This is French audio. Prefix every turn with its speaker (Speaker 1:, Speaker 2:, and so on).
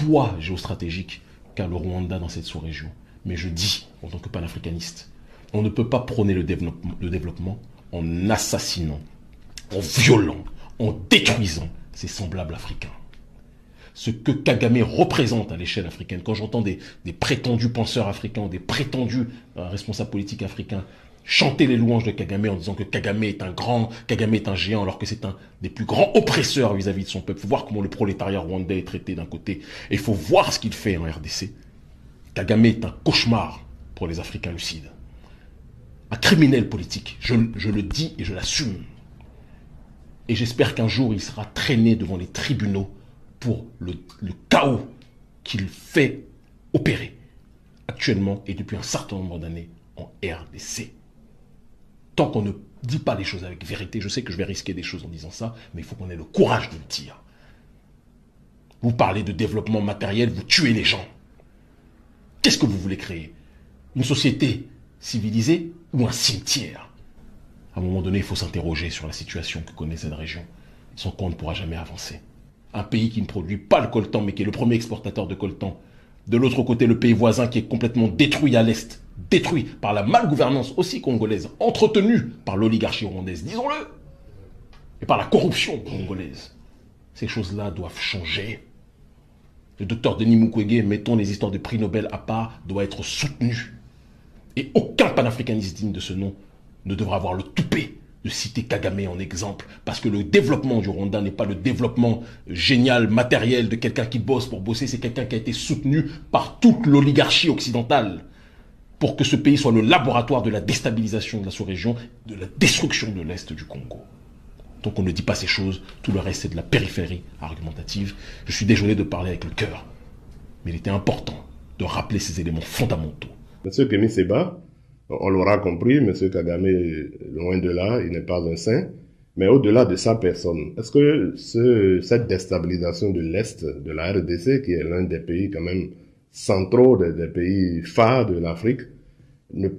Speaker 1: poids géostratégique qu'a le Rwanda dans cette sous-région. Mais je dis, en tant que panafricaniste, on ne peut pas prôner le développement en assassinant, en violant, en détruisant ses semblables africains. Ce que Kagame représente à l'échelle africaine, quand j'entends des prétendus penseurs africains, des prétendus responsables politiques africains chanter les louanges de Kagame en disant que Kagame est un grand, Kagame est un géant, alors que c'est un des plus grands oppresseurs vis-à-vis de son peuple. Il faut voir comment le prolétariat rwandais est traité d'un côté, et il faut voir ce qu'il fait en RDC. Kagame est un cauchemar pour les Africains lucides. Un criminel politique, je le dis et je l'assume. Et j'espère qu'un jour il sera traîné devant les tribunaux pour le chaos qu'il fait opérer actuellement et depuis un certain nombre d'années en RDC. Tant qu'on ne dit pas les choses avec vérité, je sais que je vais risquer des choses en disant ça, mais il faut qu'on ait le courage de le dire. Vous parlez de développement matériel, vous tuez les gens. Qu'est-ce que vous voulez créer? Une société civilisée ou un cimetière? À un moment donné, il faut s'interroger sur la situation que connaît cette région, sans quoi on ne pourra jamais avancer. Un pays qui ne produit pas le coltan, mais qui est le premier exportateur de coltan. De l'autre côté, le pays voisin qui est complètement détruit à l'est, détruit par la malgouvernance aussi congolaise, entretenue par l'oligarchie rwandaise, disons-le, et par la corruption congolaise. Ces choses-là doivent changer. Le docteur Denis Mukwege, mettons les histoires de prix Nobel à part, doit être soutenu. Et aucun panafricaniste digne de ce nom ne devra avoir le toupet de citer Kagame en exemple, parce que le développement du Rwanda n'est pas le développement génial, matériel de quelqu'un qui bosse pour bosser, c'est quelqu'un qui a été soutenu par toute l'oligarchie occidentale pour que ce pays soit le laboratoire de la déstabilisation de la sous-région, de la destruction de l'Est du Congo. Donc on ne dit pas ces choses, tout le reste c'est de la périphérie argumentative. Je suis désolé de parler avec le cœur, mais il était important de rappeler ces éléments fondamentaux.
Speaker 2: Monsieur Kémy Séba, on l'aura compris, Monsieur Kagame, loin de là, il n'est pas un saint. Mais au-delà de sa personne, est-ce que cette déstabilisation de l'Est de la RDC, qui est l'un des pays quand même centraux, des pays phares de l'Afrique, ne